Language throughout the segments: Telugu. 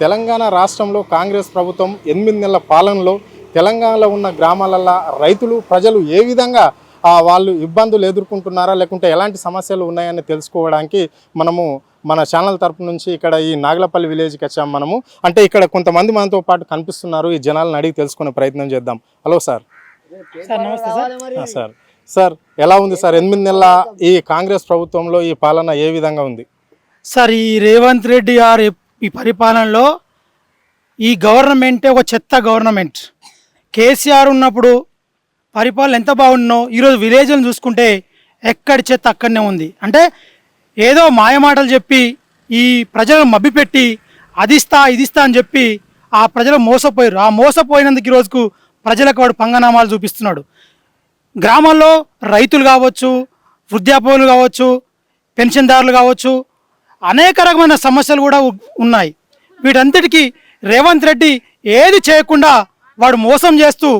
తెలంగాణ రాష్ట్రంలో కాంగ్రెస్ ప్రభుత్వం 8 నెలల పాలనలో తెలంగాణలో ఉన్న గ్రామాలలో రైతులు ప్రజలు ఏ విధంగా వాళ్ళు ఇబ్బందులు ఎదుర్కొంటున్నారా లేకుంటే ఎలాంటి సమస్యలు ఉన్నాయని తెలుసుకోవడానికి మనము మన ఛానల్ తరపు నుంచి ఇక్కడ ఈ నాగలపల్లి విలేజ్కి వచ్చాము. మనము అంటే ఇక్కడ కొంతమంది మనతో పాటు కనిపిస్తున్నారు. ఈ జనాలను అడిగి తెలుసుకునే ప్రయత్నం చేద్దాం. Hello sir. నమస్తే సార్. సార్ సార్ ఎలా ఉంది సార్ 8 నెలల ఈ కాంగ్రెస్ ప్రభుత్వంలో ఈ పాలన ఏ విధంగా ఉంది సార్? ఈ రేవంత్ రెడ్డి గారు ఈ పరిపాలనలో ఈ గవర్నమెంటే ఒక చెత్త గవర్నమెంట్. కేసీఆర్ ఉన్నప్పుడు పరిపాలన ఎంత బాగున్నో ఈరోజు విలేజ్లను చూసుకుంటే ఎక్కడి చెత్త అక్కడనే ఉంది. అంటే ఏదో మాయమాటలు చెప్పి ఈ ప్రజలను మభ్యపెట్టి అదిస్తా ఇదిస్తా అని చెప్పి ఆ ప్రజలు మోసపోయారు. ఆ మోసపోయినందుకు ఈరోజుకు ప్రజలకు వాడు పంగనామాలు చూపిస్తున్నాడు. గ్రామాల్లో రైతులు కావచ్చు, వృద్ధాప్యులు కావచ్చు, పెన్షన్దారులు కావచ్చు, అనేక రకమైన సమస్యలు కూడా ఉన్నాయి. వీటంతటికీ రేవంత్ రెడ్డి ఏది చేయకుండా వాడు మోసం చేస్తూ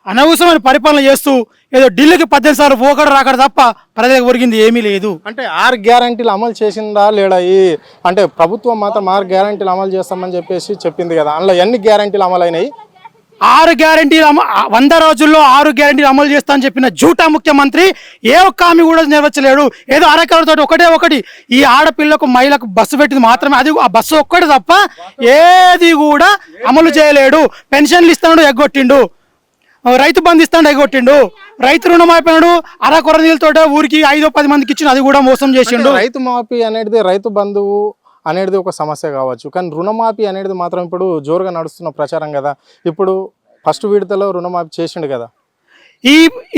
అనవసరమైన పరిపాలన చేస్తూ ఏదో ఢిల్లీకి 18 సార్లు పోకడ రాకడ తప్ప ప్రజలకు ఒరిగింది ఏమీ లేదు. అంటే 6 గ్యారంటీలు అమలు చేసిందా లేడా? అంటే ప్రభుత్వం మాత్రం 6 గ్యారంటీలు అమలు చేస్తామని చెప్పేసి చెప్పింది కదా, అందులో ఎన్ని గ్యారంటీలు అమలు అయినాయి? 6 గ్యారంటీలు 100 రోజుల్లో 6 గ్యారంటీలు అమలు చేస్తా అని చెప్పిన జూటా ముఖ్యమంత్రి ఏ ఒక్క హామీ కూడా నెరవేర్చలేడు. ఏదో అరకలతో ఒకటి ఈ ఆడపిల్లకు మహిళకు బస్సు పెట్టింది మాత్రమే, అది ఆ బస్సు ఒక్కటి తప్ప ఏది కూడా అమలు చేయలేడు. పెన్షన్లు ఇస్తాడు ఎగ్గొట్టిండు, రైతు బంధు ఇస్తాడు ఎగ్గొట్టిండు, రైతు రుణమాపినాడు అరకొర నీళ్ళతో ఊరికి 5-10 మందికి ఇచ్చిన అది కూడా మోసం చేసిండు. రైతు మాఫీ అనేది రైతు బంధువు అనేది ఒక సమస్య కావచ్చు, కానీ రుణమాఫీ అనేది మాత్రం ఇప్పుడు జోరుగా నడుస్తున్న ప్రచారం కదా. ఇప్పుడు ఫస్ట్ విడతలో రుణమాఫీ చేసిండు కదా.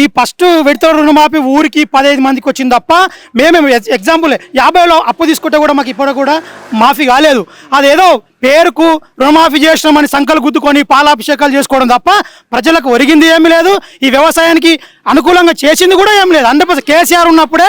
ఈ ఫస్ట్ విడత రుణమాఫీ ఊరికి 15 మందికి వచ్చింది తప్ప మేమేమి ఎగ్జాంపుల్ 50లో అప్పు తీసుకుంటే కూడా మాకు ఇప్పుడు కూడా మాఫీ కాలేదు. అదేదో పేరుకు రుణమాఫీ చేసినామని సంకలు గుద్దుకొని పాలాభిషేకాలు చేసుకోవడం తప్ప ప్రజలకు ఒరిగింది ఏమీ లేదు. ఈ వ్యవసాయానికి అనుకూలంగా చేసింది కూడా ఏం లేదు. 100% కేసీఆర్ ఉన్నప్పుడే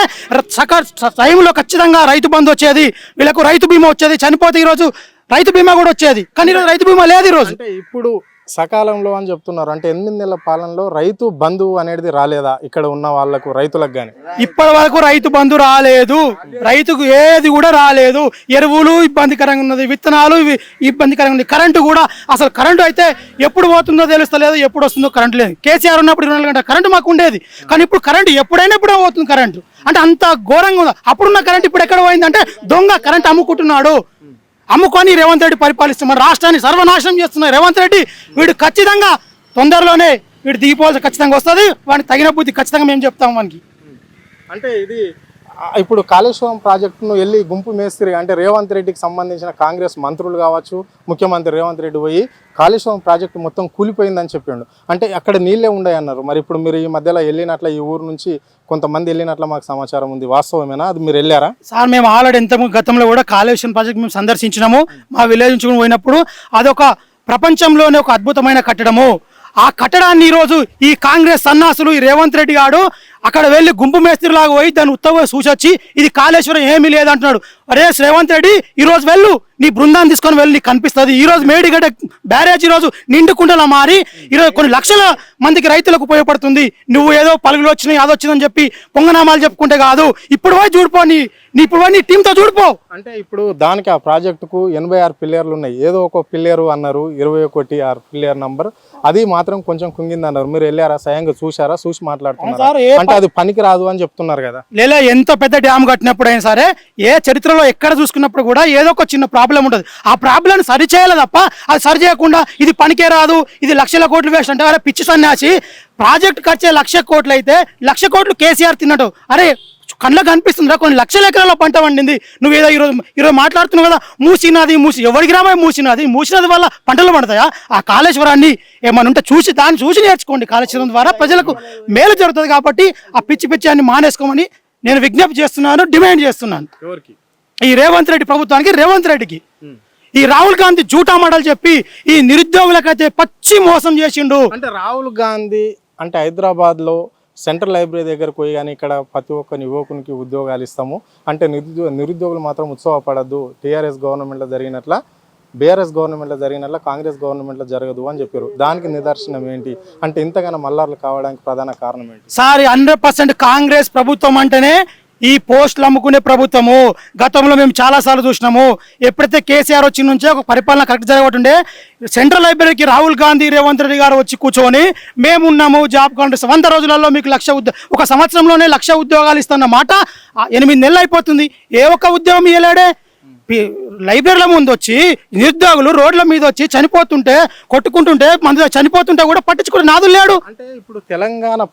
టైంలో ఖచ్చితంగా రైతు బంధు వచ్చేది, వీళ్ళకు రైతు బీమా వచ్చేది, చనిపోతే ఈరోజు రైతు బీమా కూడా వచ్చేది. కానీ ఈరోజు రైతు బీమా లేదు. ఈరోజు ఇప్పుడు సకాలంలో అని చెప్తున్నారు. అంటే 8 నెలల పాలనలో రైతు బంధు అనేది రాలేదా ఇక్కడ ఉన్న వాళ్ళకు, రైతులకు కానీ? ఇప్పటి వరకు రైతు బంధు రాలేదు, రైతుకు ఏది కూడా రాలేదు. ఎరువులు ఇబ్బందికరంగా ఉన్నది, విత్తనాలు ఇబ్బందికరంగా ఉంది, కరెంటు కూడా అసలు కరెంటు అయితే ఎప్పుడు పోతుందో తెలుస్తలేదు, ఎప్పుడు వస్తుందో కరెంటు లేదు. కేసీఆర్ ఉన్నప్పుడు 24 గంటల కరెంటు మాకు ఉండేది, కానీ ఇప్పుడు కరెంటు ఎప్పుడైనా ఇప్పుడే పోతుంది కరెంటు. అంటే అంత ఘోరంగా ఉంది. అప్పుడున్న కరెంటు ఇప్పుడు ఎక్కడ పోయిందంటే దొంగ కరెంటు అమ్ముకుంటున్నాడు. అమ్ముకొని రేవంత్ రెడ్డి పరిపాలిస్తున్నారు, రాష్ట్రాన్ని సర్వనాశనం చేస్తున్నారు రేవంత్ రెడ్డి. వీడు ఖచ్చితంగా తొందరలోనే వీడు దిగిపోవాల్సి ఖచ్చితంగా వస్తుంది. వాడికి తగిన బుద్ధి ఖచ్చితంగా మేము చెప్తాం మనకి. అంటే ఇది ఇప్పుడు కాళేశ్వరం ప్రాజెక్టును వెళ్ళి గుంపు మేస్త్రి అంటే రేవంత్ రెడ్డికి సంబంధించిన కాంగ్రెస్ మంత్రులు కావచ్చు, ముఖ్యమంత్రి రేవంత్ రెడ్డి పోయి కాళేశ్వరం ప్రాజెక్టు మొత్తం కూలిపోయిందని చెప్పిండు. అంటే అక్కడ నీళ్ళే ఉండే అన్నారు. మరి ఇప్పుడు మీరు ఈ మధ్యలో వెళ్ళినట్ల ఈ ఊరు నుంచి కొంతమంది వెళ్ళినట్ల మాకు సమాచారం ఉంది, వాస్తవమేనా? అది మీరు వెళ్ళారా? సార్ మేము ఆల్రెడీ గతంలో కూడా కాళేశ్వరం ప్రాజెక్ట్ మేము సందర్శించినాము. మా విలేజ్ నుంచి పోయినప్పుడు అదొక ప్రపంచంలోనే ఒక అద్భుతమైన కట్టడము. ఆ కట్టడాన్ని ఈరోజు ఈ కాంగ్రెస్ సన్నాసులు ఈ రేవంత్ రెడ్డి గారు అక్కడ వెళ్ళి గుంపు మేస్త్రిలాగా పోయి దాన్ని ఉత్తగా చూసొచ్చి ఇది కాళేశ్వరం ఏమీ లేదంటున్నాడు. అరే రేవంత్ రెడ్డి ఈరోజు వెళ్ళు, నీ బృందాన్ని తీసుకొని వెళ్ళి నీకు కనిపిస్తుంది. ఈరోజు మేడిగడ్డ బ్యారేజ్ ఈరోజు నిండుకుంటలా మారి ఈరోజు కొన్ని లక్షల మందికి రైతులకు ఉపయోగపడుతుంది. నువ్వు ఏదో పలుగులు వచ్చినాయి అది వచ్చిందని చెప్పి పొంగనామాలు చెప్పుకుంటే కాదు. ఇప్పుడు పోయి చూడిపో, ఇప్పుడు నీ టీంతో చూడిపో. అంటే ఇప్పుడు దానికి ఆ ప్రాజెక్టుకు 86 పిల్లర్లు ఉన్నాయి. ఏదో ఒక పిల్లరు అన్నారు 21 పిల్లర్ నంబర్, అది మాత్రం కొంచెం కుంగింది అన్నారు. మీరు వెళ్ళారా, స్వయంగా చూసారా, చూసి మాట్లాడుతున్నారు? అంటే అది పనికి రాదు అని చెప్తున్నారు కదా. లేదా ఎంత పెద్ద డ్యామ్ కట్టినప్పుడు అయినా సరే ఏ చరిత్రలో ఎక్కడ చూసుకున్నప్పుడు కూడా ఏదో ఒక చిన్న ప్రాబ్లం ఉంటుంది. ఆ ప్రాబ్లం సరి చేయాలి తప్ప అది సరి చేయకుండా ఇది పనికే రాదు, ఇది లక్షల కోట్లు వేస్ట్ అంటే అరే పిచ్చి సన్యాసి. ప్రాజెక్ట్ ఖర్చే 1,00,000 కోట్లు అయితే 1,00,000 కోట్లు కేసీఆర్ తిన్నట్టు. అరే కళ్ళకు కనిపిస్తుందా? కొన్ని లక్షల ఎకరాల పంట పండింది. నువ్వు ఏదో ఈరోజు మాట్లాడుతున్నావు కదా మూసినది ఎవరికి రామాయి మూసినది వల్ల పంటలు పండుతాయా? ఆ కాళేశ్వరాన్ని ఏమన్నా ఉంటే దాన్ని చూసి నేర్చుకోండి. కాళేశ్వరం ద్వారా ప్రజలకు మేలు జరుగుతుంది. కాబట్టి ఆ పిచ్చి అన్ని మానేసుకోమని నేను విజ్ఞప్తి చేస్తున్నాను, డిమాండ్ చేస్తున్నాను. ఈ రేవంత్ రెడ్డి ప్రభుత్వానికి, రేవంత్ రెడ్డికి. ఈ రాహుల్ గాంధీ జూటా మాటలు చెప్పి ఈ నిరుద్యోగులకైతే పచ్చి మోసం చేసిండు. అంటే రాహుల్ గాంధీ అంటే హైదరాబాద్లో సెంట్రల్ లైబ్రరీ దగ్గరకు పోయి కానీ ఇక్కడ ప్రతి ఒక్క యువకునికి ఉద్యోగాలు ఇస్తాము అంటే నిరుద్యోగులు మాత్రం ఉత్సవపడద్దు, టీఆర్ఎస్ గవర్నమెంట్లో జరిగినట్ల బీఆర్ఎస్ గవర్నమెంట్లో జరిగినట్ల కాంగ్రెస్ గవర్నమెంట్లో జరగదు అని చెప్పారు. దానికి నిదర్శనం ఏంటి? అంటే ఇంతగానో మల్లార్లు కావడానికి ప్రధాన కారణం ఏంటి? సార్ 100% కాంగ్రెస్ ప్రభుత్వం అంటేనే ఈ పోస్టులు అమ్ముకునే ప్రభుత్వము గతంలో మేము చాలాసార్లు చూసినాము. ఎప్పుడైతే కేసీఆర్ వచ్చి నుంచే ఒక పరిపాలన కరెక్ట్ జరగబట్టుండే సెంట్రల్ లైబ్రరీకి రాహుల్ గాంధీ రేవంత్ రెడ్డి గారు వచ్చి కూర్చొని మేమున్నాము జాబ్ కాంట్రాక్ట్ 100 రోజులలో మీకు ఒక సంవత్సరంలోనే 1,00,000 ఉద్యోగాలు ఇస్తున్న మాట 8 నెలలు అయిపోతుంది. ఏ ఒక్క ఉద్యోగం ఇవ్వలేడే. లైబ్రరీల ముందు వచ్చి నిరుద్యోగులు రోడ్ల మీద వచ్చి చనిపోతుంటే కొట్టుకుంటుంటే మంది చనిపోతుంటే కూడా పట్టించుకునే నాదులు లేడు. అంటే ఇప్పుడు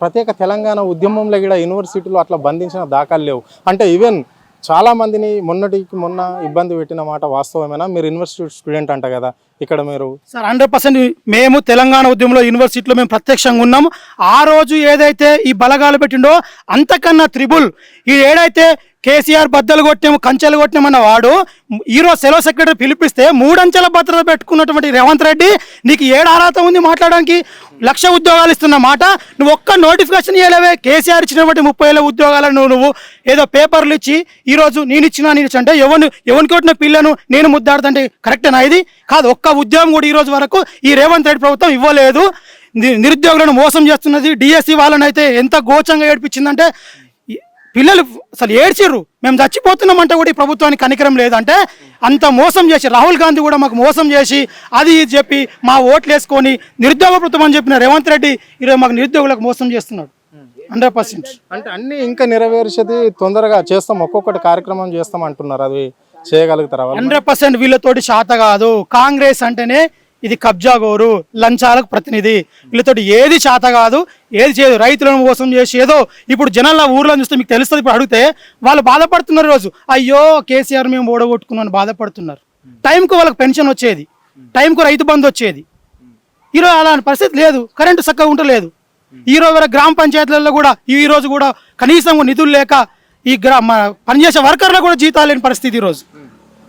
ప్రత్యేక తెలంగాణ ఉద్యమంలో కూడా యూనివర్సిటీలు అట్లా బంధించిన దాఖలు లేవు. అంటే ఈవెన్ చాలా మందిని మొన్న ఇబ్బంది పెట్టిన మాట వాస్తవమేనా? మీరు యూనివర్సిటీ స్టూడెంట్ అంట కదా ఇక్కడ మీరు. సార్ 100% మేము తెలంగాణ ఉద్యమంలో యూనివర్సిటీలో మేము ప్రత్యక్షంగా ఉన్నాము. ఆ రోజు ఏదైతే ఈ బలగాలు పెట్టిండో అంతకన్నా త్రిబుల్ ఈ ఏడైతే కేసీఆర్ బద్దలు కొట్టాము కంచెలు కొట్టామన్న వాడు ఈరోజు సెలవు సెక్రటరీ పిలిపిస్తే 3 అంచెల భద్రత పెట్టుకున్నటువంటి రేవంత్ రెడ్డి నీకు ఏడు అర్హత ఉంది మాట్లాడడానికి? 1,00,000 ఉద్యోగాలు ఇస్తున్న మాట నువ్వు ఒక్క నోటిఫికేషన్ ఇవ్వలేవే. కేసీఆర్ ఇచ్చినటువంటి 30,000 ఉద్యోగాలను నువ్వు ఏదో పేపర్లు ఇచ్చి ఈరోజు నేను ఇచ్చిన అంటే ఎవరికి కొట్టిన పిల్లను నేను ముద్దాడుతుంటే కరెక్టేనా? ఇది కాదు. ఒక్క ఉద్యోగం కూడా ఈరోజు వరకు ఈ రేవంత్ రెడ్డి ప్రభుత్వం ఇవ్వలేదు. నిరుద్యోగులను మోసం చేస్తున్నది. డిఎస్సి వాళ్ళని అయితే ఎంత గోచంగా ఏడిపించిందంటే పిల్లలు అసలు ఏడ్చిర్రు. మేము చచ్చిపోతున్నామంటే కూడా ఈ ప్రభుత్వానికి కనికరం లేదంటే అంత మోసం చేసి రాహుల్ గాంధీ కూడా మాకు మోసం చేసి అది ఇది చెప్పి మా ఓట్లు వేసుకొని నిరుద్యోగ ప్రభుత్వం అని చెప్పిన రేవంత్ రెడ్డి ఈరోజు మాకు నిరుద్యోగులకు మోసం చేస్తున్నాడు 100%. అంటే అన్ని ఇంకా నెరవేర్చేది తొందరగా చేస్తాం, ఒక్కొక్కటి కార్యక్రమం చేస్తాం అంటున్నారు. అది చేయగలుగుతారా? 100% వీళ్ళతోటి శాత కాదు. కాంగ్రెస్ అంటేనే ఇది కబ్జా గోరు, లంచాలకు ప్రతినిధి. వీళ్ళతోటి ఏది శాత కాదు, ఏది చేయదు. రైతులను మోసం చేసి ఏదో ఇప్పుడు జనాల ఊర్లో చూస్తే మీకు తెలుస్తుంది. ఇప్పుడు అడిగితే వాళ్ళు బాధపడుతున్నారు. రోజు అయ్యో కేసీఆర్ మేము ఓడగొట్టుకున్నాను బాధపడుతున్నారు. టైంకు వాళ్ళకి పెన్షన్ వచ్చేది, టైంకు రైతు బంధు వచ్చేది. ఈరోజు అలాంటి పరిస్థితి లేదు. కరెంటు చక్కగా ఉండలేదు. ఈరోజు వరకు గ్రామ పంచాయతీలలో కూడా ఈ రోజు కూడా కనీసం నిధులు లేక ఈ పనిచేసే వర్కర్లు కూడా జీతాలు లేని పరిస్థితి. ఈరోజు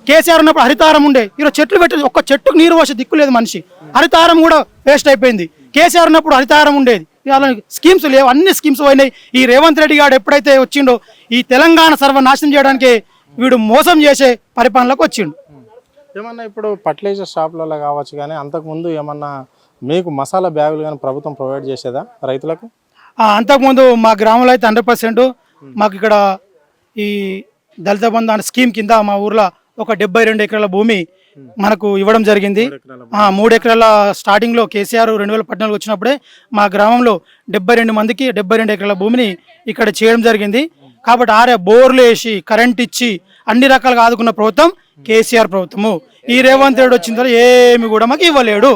కేసీఆర్ ఉన్నప్పుడు హరితారం ఉండే, ఈరోజు చెట్లు పెట్టి ఒక్క చెట్టుకు నీరు పోసే దిక్కు లేదు మనిషి. హరితారం కూడా వేస్ట్ అయిపోయింది. కేసీఆర్ ఉన్నప్పుడు హరితారం ఉండేది. ఇలా స్కీమ్స్ లేవు, అన్ని స్కీమ్స్ పోయినాయి. ఈ రేవంత్ రెడ్డి గారు ఎప్పుడైతే వచ్చిండో ఈ తెలంగాణ సర్వనాశనం చేయడానికి వీడు మోసం చేసే పరిపాలనలోకి వచ్చిండు. ఏమన్నా ఇప్పుడు ఫర్టిలైజర్ షాపులలో కావచ్చు, కానీ అంతకుముందు ఏమన్నా మీకు మసాలా బ్యాగులు కానీ ప్రభుత్వం ప్రొవైడ్ చేసేదా రైతులకు? అంతకుముందు మా గ్రామంలో అయితే 100% మాకు ఇక్కడ ఈ దళిత బంధు అనే స్కీమ్ కింద మా ఊర్లో ఒక 72 ఎకరాల భూమి మనకు ఇవ్వడం జరిగింది. 3 ఎకరాల స్టార్టింగ్లో కేసీఆర్ 2014 వచ్చినప్పుడే మా గ్రామంలో 72 మందికి 72 ఎకరాల భూమిని ఇక్కడ చేయడం జరిగింది. కాబట్టి బోర్లు వేసి కరెంట్ ఇచ్చి అన్ని రకాలుగా ఆదుకున్న ప్రభుత్వం కేసీఆర్ ప్రభుత్వము. ఈ రేవంత్ రెడ్డి వచ్చిన తర్వాత ఏమి కూడా మాకు ఇవ్వలేడు.